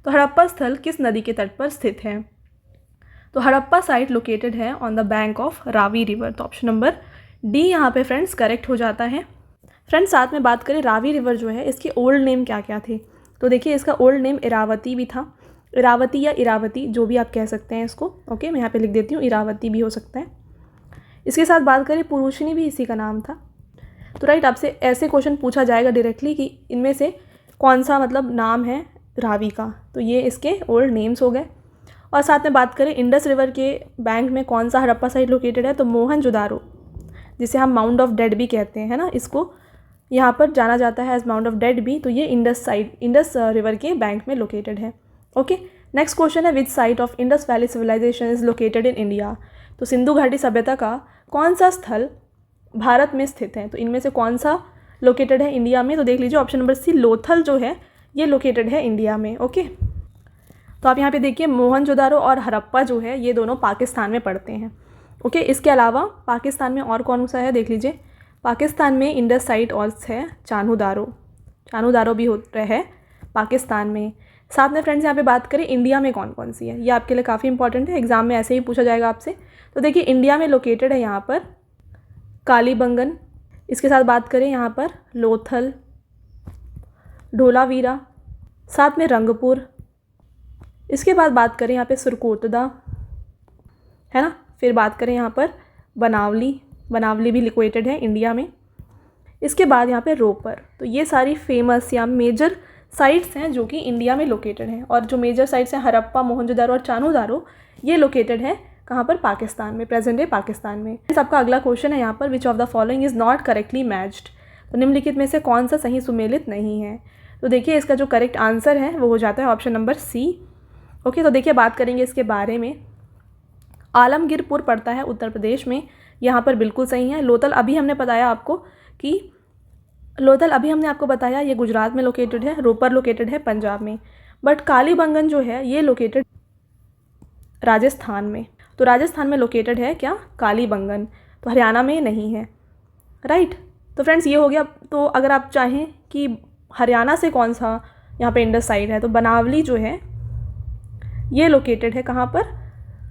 तो हड़प्पा स्थल किस नदी के तट पर स्थित है? तो हड़प्पा साइट लोकेटेड है on the bank of Ravi river. तो ऑप्शन नंबर डी यहाँ पे फ्रेंड्स करेक्ट हो जाता है। फ्रेंड्स साथ में बात करें रावी रिवर जो है इसके ओल्ड नेम क्या क्या थे? तो देखिए इसका ओल्ड नेम इरावती भी था, इरावती या इरावती जो भी आप कह सकते हैं इसको, ओके। मैं यहाँ पे लिख देती हूँ, इरावती भी हो सकता है। इसके साथ बात करें पुरुषिनी भी इसी का नाम था। तो राइट आपसे ऐसे क्वेश्चन पूछा जाएगा डायरेक्टली कि इनमें से कौन सा मतलब नाम है रावी का। तो ये इसके ओल्ड नेम्स हो गए। और साथ में बात करें इंडस रिवर के बैंक में कौन सा हड़प्पा साइट लोकेटेड है? तो मोहनजोदारो जिसे हम माउंट ऑफ डेड भी कहते हैं, है ना, इसको यहाँ पर जाना जाता है एज माउंट ऑफ डेड भी। तो ये इंडस रिवर के बैंक में लोकेटेड है। ओके, नेक्स्ट क्वेश्चन है, which site of Indus valley civilisation is located in India. तो सिंधु घाटी सभ्यता का कौन सा स्थल भारत में स्थित है। तो इनमें से कौन सा लोकेटेड है इंडिया में। तो देख लीजिए ऑप्शन नंबर सी, लोथल जो है ये लोकेटेड है इंडिया में। ओके, तो आप यहाँ पे देखिए मोहनजोदारो और हड़प्पा जो है ये दोनों पाकिस्तान में पड़ते हैं। ओके, इसके अलावा पाकिस्तान में और कौन सा है देख लीजिए। पाकिस्तान में इंडस साइट और है चानू दारो भी होता है पाकिस्तान में। साथ में फ्रेंड्स यहाँ पे बात करें इंडिया में कौन कौन सी है, ये आपके लिए काफ़ी इंपॉर्टेंट है, एग्जाम में ऐसे ही पूछा जाएगा आपसे। तो देखिए इंडिया में लोकेटेड है यहाँ पर कालीबंगन, इसके साथ बात करें यहाँ पर लोथल, ढोलावीरा, साथ में रंगपुर, इसके बाद बात करें यहाँ पे सुरकोतदा, है ना, फिर बात करें यहाँ पर बनावली भी लोकेटेड है इंडिया में। इसके बाद यहाँ पे रोपर। तो ये सारी फेमस या मेजर साइट्स हैं जो कि इंडिया में लोकेटेड हैं। और जो मेजर साइट्स हैं हड़प्पा, मोहनजोदारो और चानू-दारो, ये लोकेटेड है कहाँ पर, पाकिस्तान में, प्रेजेंट डे पाकिस्तान में। आपका अगला क्वेश्चन है यहाँ पर, विच of the following is not correctly matched. तो निम्नलिखित में से कौन सा सही सुमेलित नहीं है। तो देखिए इसका जो करेक्ट आंसर है वो हो जाता है ऑप्शन नंबर सी। ओके, तो देखिए बात करेंगे इसके बारे में। आलमगीरपुर पड़ता है उत्तर प्रदेश में, यहाँ पर बिल्कुल सही है। लोथल अभी हमने बताया आपको बताया ये गुजरात में लोकेटेड है। रोपर लोकेटेड है पंजाब में। बट कालीबंगन जो है ये लोकेटेड राजस्थान में। तो राजस्थान में लोकेटेड है क्या, कालीबंगन, तो हरियाणा में नहीं है, राइट। तो फ्रेंड्स ये हो गया। तो अगर आप चाहें कि हरियाणा से कौन सा यहाँ पे इंडस साइड है, तो बनावली जो है ये लोकेटेड है कहाँ पर,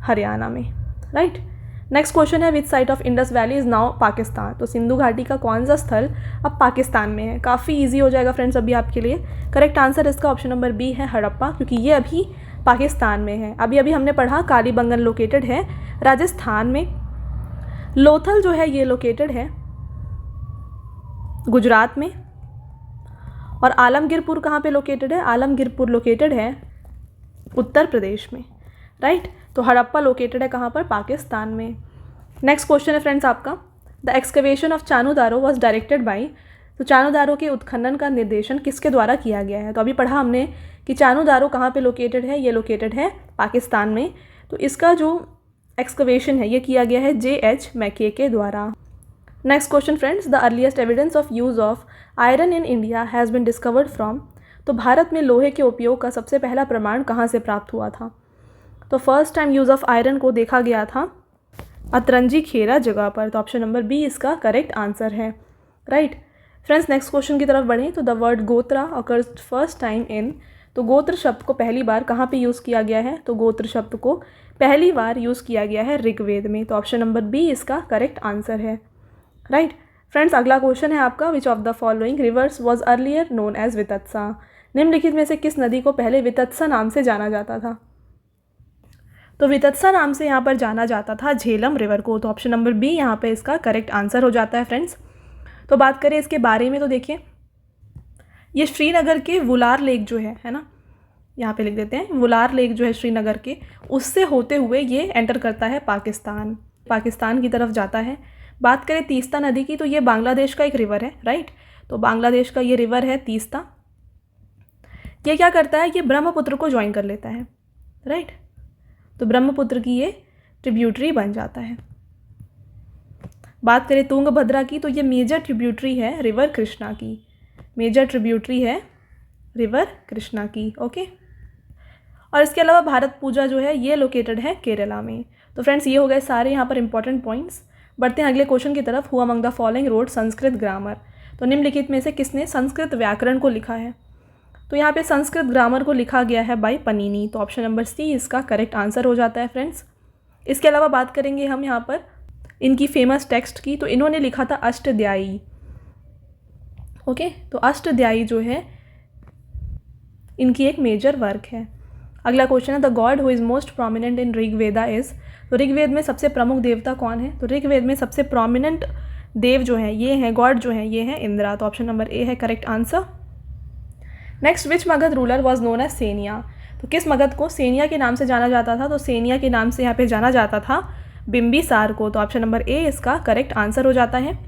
हरियाणा में, राइट। नेक्स्ट क्वेश्चन है, which site of Indus valley is now Pakistan. तो सिंधु घाटी का कौन सा स्थल अब पाकिस्तान में है। काफ़ी इजी हो जाएगा फ्रेंड्स अभी आपके लिए। करेक्ट आंसर इसका ऑप्शन नंबर बी है, हड़प्पा, क्योंकि ये अभी पाकिस्तान में है। अभी हमने पढ़ा कालीबंगन लोकेटेड है राजस्थान में। लोथल जो है ये लोकेटेड है गुजरात में। और आलमगीरपुर कहाँ पे लोकेटेड है, आलमगीरपुर लोकेटेड है उत्तर प्रदेश में, राइट। तो हड़प्पा लोकेटेड है कहाँ पर, पाकिस्तान में। नेक्स्ट क्वेश्चन है फ्रेंड्स आपका, the excavation of Chanhudaro was directed by. तो चानू-दारो के उत्खनन का निर्देशन किसके द्वारा किया गया है। तो अभी पढ़ा हमने कि चानू-दारो कहाँ पे लोकेटेड है, ये लोकेटेड है पाकिस्तान में। तो इसका जो एक्सकवेशन है ये किया गया है J.H. मैके के द्वारा। Next question friends, the earliest evidence of use of iron in India has been discovered from. तो भारत में लोहे के उपयोग का सबसे पहला प्रमाण कहाँ से प्राप्त हुआ था। तो first time use of iron को देखा गया था अतरंजी खेरा जगह पर। तो ऑप्शन नंबर बी इसका करेक्ट आंसर है, राइट। फ्रेंड्स नेक्स्ट क्वेश्चन की तरफ बढ़ें। तो द वर्ड गोत्रा अकर्स फर्स्ट टाइम इन। तो गोत्र शब्द को पहली बार कहाँ पे यूज़ किया गया है। तो गोत्र शब्द को पहली बार यूज़ किया गया है ऋग्वेद में। तो ऑप्शन नंबर बी इसका करेक्ट आंसर है, राइट। फ्रेंड्स अगला क्वेश्चन है आपका, which of the following rivers was earlier known as Vitasta. निम्नलिखित में से किस नदी को पहले वितत्सा नाम से जाना जाता था। तो वितत्सा नाम से यहाँ पर जाना जाता था झेलम रिवर को। तो ऑप्शन नंबर बी यहाँ पे इसका करेक्ट आंसर हो जाता है फ्रेंड्स। तो बात करें इसके बारे में, तो देखिए ये श्रीनगर के वुलार लेक जो है ना, यहाँ पे लिख देते हैं, वुलार लेक जो है श्रीनगर के, उससे होते हुए ये एंटर करता है पाकिस्तान की तरफ जाता है। बात करें तीस्ता नदी की, तो ये बांग्लादेश का एक रिवर है, राइट। तो बांग्लादेश का ये रिवर है तीस्ता। ये क्या करता है, ये ब्रह्मपुत्र को ज्वाइन कर लेता है, राइट। तो ब्रह्मपुत्र की ये ट्रिब्यूटरी बन जाता है। बात करें तुंगभद्रा की, तो ये मेजर ट्रिब्यूटरी है रिवर कृष्णा की, मेजर ट्रिब्यूटरी है रिवर कृष्णा की, ओके। और इसके अलावा भारत पूजा जो है ये लोकेटेड है केरला में। तो फ्रेंड्स ये हो गए सारे यहाँ पर इंपॉर्टेंट पॉइंट्स। बढ़ते हैं अगले क्वेश्चन की तरफ। Who among the following road Sanskrit grammar. तो निम्नलिखित में से किसने संस्कृत व्याकरण को लिखा है। तो यहाँ पे संस्कृत ग्रामर को लिखा गया है बाय पनीनी। तो ऑप्शन नंबर सी इसका करेक्ट आंसर हो जाता है फ्रेंड्स। इसके अलावा बात करेंगे हम यहाँ पर इनकी फेमस टेक्स्ट की। तो इन्होंने लिखा था अष्टध्यायी, ओके। तो अष्टध्यायी जो है इनकी एक मेजर वर्क है। अगला क्वेश्चन है, the God who is most prominent in Rigveda is. तो ऋग्वेद में सबसे प्रमुख देवता कौन है। तो ऋग्वेद में सबसे प्रोमिनेंट देव जो है ये हैं, गॉड जो है ये है इंद्रा। तो ऑप्शन नंबर ए है correct answer. Next, which Magadha ruler was known as Seniya. तो किस मगध को सेनिया के नाम से जाना जाता था। तो सेनिया के नाम से यहाँ पे जाना जाता था बिंबिसार को। तो ऑप्शन नंबर ए इसका करेक्ट आंसर हो जाता है।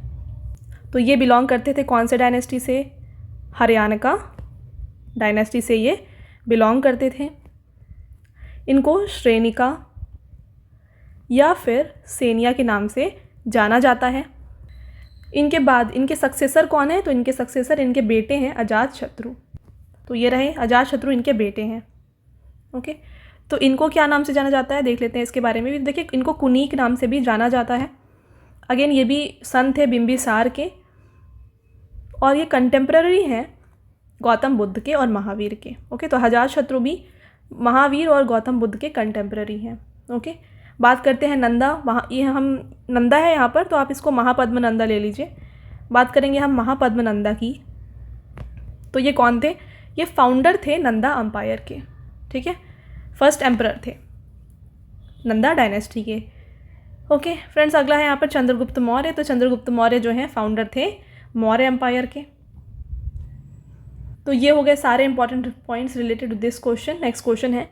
तो ये बिलोंग करते थे कौन से डायनेस्टी से? हरियाणा डायनेस्टी से ये बिलोंग करते थे। इनको श्रेणिका या फिर सेनिया के नाम से जाना जाता है। इनके बाद इनके सक्सेसर कौन है? तो इनके सक्सेसर इनके बेटे हैं अजातशत्रु। तो ये रहे अजातशत्रु, इनके बेटे हैं। ओके, तो इनको क्या नाम से जाना जाता है देख लेते हैं इसके बारे में भी। देखिए, इनको कुनी के नाम से भी जाना जाता है। अगेन ये भी सन थे बिंबिसार के, और ये कंटेम्प्रेरी हैं गौतम बुद्ध के और महावीर के। ओके, तो अजातशत्रु भी महावीर और गौतम बुद्ध के कंटेम्प्रेरी हैं। ओके, बात करते हैं नंदा। वहाँ ये हम नंदा है यहाँ पर, तो आप इसको महापद्म नंदा ले लीजिए। बात करेंगे हम महापद्म नंदा की। तो ये कौन थे? ये फाउंडर थे नंदा अम्पायर के। ठीक है, फर्स्ट एम्परर थे नंदा डायनेस्टी के। ओके फ्रेंड्स, अगला है यहाँ पर चंद्रगुप्त मौर्य। तो चंद्रगुप्त मौर्य जो हैं फाउंडर थे मौर्य एम्पायर के। तो ये हो गए सारे important points related to this question. Next question है,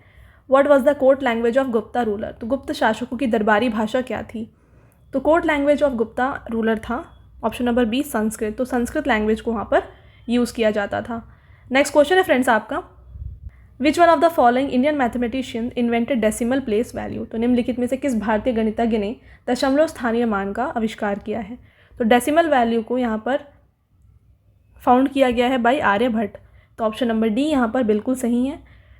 what was the court language of Gupta ruler? तो गुप्त शासकों की दरबारी भाषा क्या थी? तो court language of Gupta ruler था ऑप्शन नंबर बी संस्कृत। तो संस्कृत लैंग्वेज को वहाँ पर यूज़ किया जाता था। नेक्स्ट क्वेश्चन है फ्रेंड्स आपका, विच one of the following Indian mathematician invented decimal place value? तो निम्नलिखित में से किस भारतीय गणितज्ञ ने दशमलव स्थानीय मान का आविष्कार किया है? तो डेसिमल वैल्यू को यहाँ पर फाउंड किया गया है बाय आर्यभट्ट। तो ऑप्शन नंबर डी यहाँ पर बिल्कुल सही है।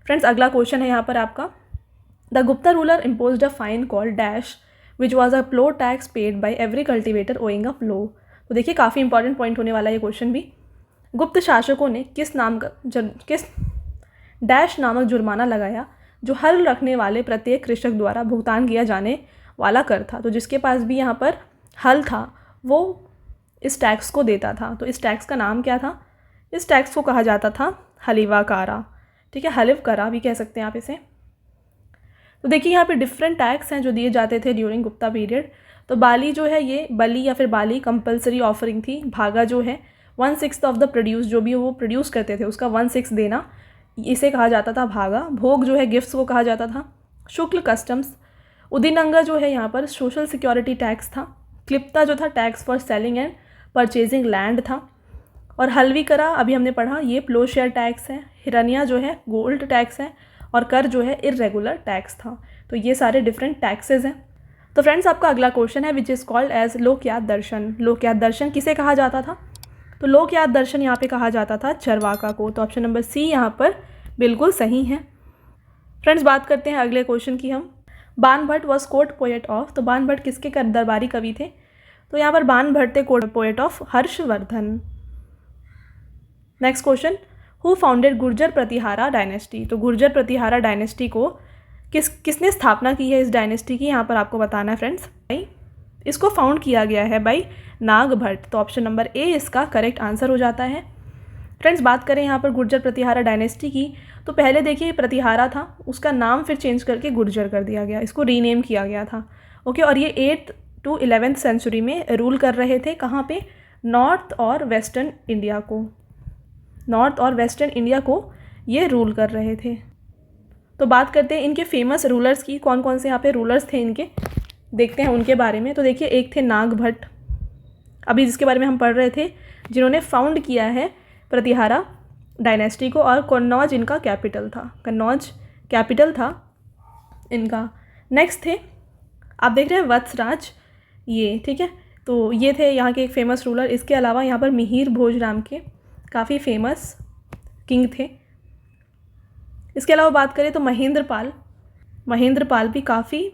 फ्रेंड्स, अगला क्वेश्चन है यहाँ पर आपका, the Gupta ruler imposed a fine called dash which was a plough tax paid by every cultivator owing a plough. तो देखिए, काफ़ी इंपॉर्टेंट पॉइंट होने वाला है ये क्वेश्चन भी। गुप्त शासकों ने किस डैश नामक जुर्माना लगाया जो हल रखने वाले प्रत्येक कृषक द्वारा भुगतान किया जाने वाला कर था? तो जिसके पास भी यहाँ पर हल था वो इस टैक्स को देता था। तो इस टैक्स का नाम क्या था? इस टैक्स को कहा जाता था हलीवा कारा। ठीक है, हलिव करा भी कह सकते हैं आप इसे। तो देखिए, यहाँ पे डिफरेंट टैक्स हैं जो दिए जाते थे ड्यूरिंग गुप्ता पीरियड। तो बाली जो है, ये बली या फिर बाली कंपलसरी ऑफरिंग थी। भागा जो है 1/6 ऑफ द प्रोड्यूस, जो भी वो प्रोड्यूस करते थे उसका 1/6 देना, इसे कहा जाता था भागा। भोग जो है गिफ्ट्स, वो कहा जाता था शुक्ल कस्टम्स। उदिनंगा जो है यहाँ पर सोशल सिक्योरिटी टैक्स था। क्लिप्ता जो था tax for selling and purchasing land था। और हलवी करा अभी हमने पढ़ा, ये प्लो शेयर टैक्स है। हिरनिया जो है गोल्ड टैक्स है। और कर जो है इरेगुलर टैक्स था। तो ये सारे डिफरेंट टैक्सेस हैं। तो फ्रेंड्स, आपका अगला क्वेश्चन है, विच इज़ कॉल्ड एज लोकयात दर्शन। लोकयात दर्शन किसे कहा जाता था? तो लोकयात दर्शन यहाँ पे कहा जाता था चरवाका को। तो ऑप्शन नंबर सी यहाँ पर बिल्कुल सही है। फ्रेंड्स, बात करते हैं अगले क्वेश्चन की हम। बाण Bhatt was court poet of. तो बाण भट्ट किसके दरबारी कवि थे? तो यहाँ पर बाण भट्ट थे court poet of Harshvardhan. Next question, who founded Gurjar Pratihara dynasty. तो गुर्जर प्रतिहारा डायनेस्टी को किसने स्थापना की है इस डायनेस्टी की? यहाँ पर आपको बताना है फ्रेंड्स। भाई इसको फाउंड किया गया है बाई नागभट्ट। तो ऑप्शन नंबर ए इसका करेक्ट आंसर हो जाता है। फ्रेंड्स, बात करें यहाँ पर गुर्जर प्रतिहारा डायनेस्टी की, तो पहले देखिए प्रतिहारा था, उसका नाम फिर चेंज करके गुर्जर कर दिया गया, इसको रीनेम किया गया था। ओके, और ये 8th to 11th सेंचुरी में रूल कर रहे थे। कहाँ पे? नॉर्थ और वेस्टर्न इंडिया को। नॉर्थ और वेस्टर्न इंडिया को ये रूल कर रहे थे। तो बात करते हैं इनके फेमस रूलर्स की, कौन कौन से यहाँ पे रूलर्स थे इनके, देखते हैं उनके बारे में। तो देखिए, एक थे नागभट्ट, अभी जिसके बारे में हम पढ़ रहे थे, जिन्होंने फाउंड किया है प्रतिहारा डायनेस्टी को, और कन्नौज इनका कैपिटल था। कन्नौज कैपिटल था इनका। नेक्स्ट थे, आप देख रहे हैं वत्सराज, ये ठीक है। तो ये थे यहाँ के एक फेमस रूलर। इसके अलावा यहाँ पर मिहिर भोज नाम के काफ़ी फेमस किंग थे। इसके अलावा बात करें तो महेंद्र पाल भी काफ़ी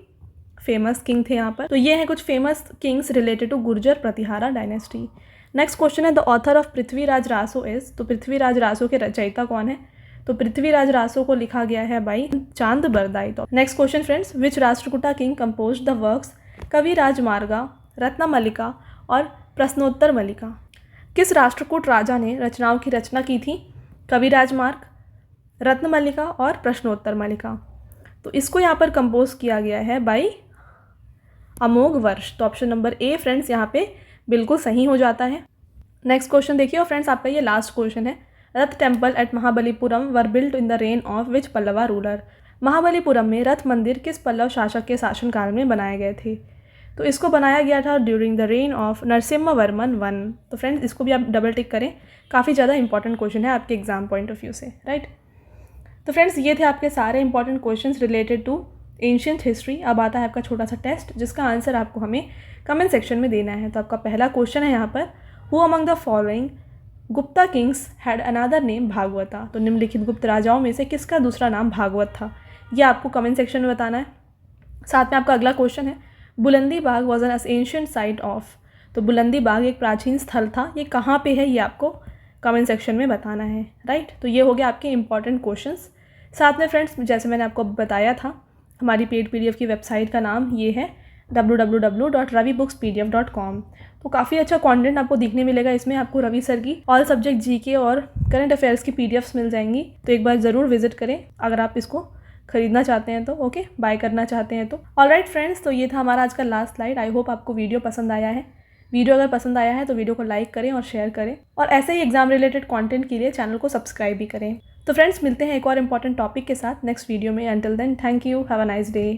फेमस किंग थे यहाँ पर। तो ये हैं कुछ famous kings related to Gurjara Pratihara dynasty. Next question है, the author of Prithviraj Raso is. तो पृथ्वीराज रासो के रचयिता कौन है? तो पृथ्वीराज रासो को लिखा गया है बाई चांद बरदाई। तो next question friends, which Rashtrakuta king compose the works कवि राजमार्गा, रत्नमल्लिका और प्रश्नोत्तर मल्लिका। किस राष्ट्रकूट राजा ने रचनाओं की रचना की थी? कवि राजमार्ग, रत्नमल्लिका और प्रश्नोत्तर मल्लिका। तो इसको यहाँ पर कंपोज किया गया है बाई अमोघ वर्ष। तो ऑप्शन नंबर ए फ्रेंड्स यहाँ पे बिल्कुल सही हो जाता है। नेक्स्ट क्वेश्चन देखिए, और फ्रेंड्स आपका ये लास्ट क्वेश्चन है, रथ temple at Mahabalipuram were built in the reign of which Pallava ruler. Mahabalipuram में रथ मंदिर किस पल्लव शासक के शासनकाल में बनाए गए थे? तो इसको बनाया गया था during the reign of Narasimha Varman one. तो फ्रेंड्स इसको भी आप डबल टिक करें, काफ़ी ज़्यादा इंपॉर्टेंट क्वेश्चन है आपके एग्जाम पॉइंट ऑफ व्यू से, राइट। तो फ्रेंड्स ये थे आपके सारे important questions related to ancient history. अब आता है आपका छोटा सा टेस्ट जिसका आंसर आपको हमें कमेंट सेक्शन में देना है। तो आपका पहला क्वेश्चन है यहाँ पर, who among the following Gupta Kings had another name Bhagavata. तो निम्नलिखित गुप्त राजाओं में से किसका दूसरा नाम भागवत था, ये आपको कमेंट सेक्शन में बताना है। साथ में आपका अगला क्वेश्चन है, Bulandi Bagh was an ancient site of. तो बुलंदी बाग एक प्राचीन स्थल था, ये कहाँ पे है ये आपको कमेंट सेक्शन में बताना है, राइट। तो ये हो गया आपके इंपॉर्टेंट क्वेश्चंस। साथ में फ्रेंड्स जैसे मैंने आपको बताया था, हमारी पेड PDF की वेबसाइट का नाम ये है www.ravibooks.pdf.com। तो काफ़ी अच्छा कंटेंट आपको दिखने मिलेगा इसमें। आपको रवि सर की ऑल सब्जेक्ट GK और करंट अफेयर्स की PDFs मिल जाएंगी। तो एक बार ज़रूर विजिट करें अगर आप इसको खरीदना चाहते हैं तो, ओके, बाय करना चाहते हैं तो। ऑलराइट फ्रेंड्स, तो ये था हमारा आज का लास्ट स्लाइड। आई होप आपको वीडियो पसंद आया है। वीडियो अगर पसंद आया है तो वीडियो को लाइक करें और शेयर करें, और ऐसे ही एग्जाम रिलेटेड कंटेंट के लिए चैनल को सब्सक्राइब भी करें। तो फ्रेंड्स मिलते हैं एक और इम्पॉर्टेंट टॉपिक के साथ नेक्स्ट वीडियो में। Until then, thank you, have a nice day.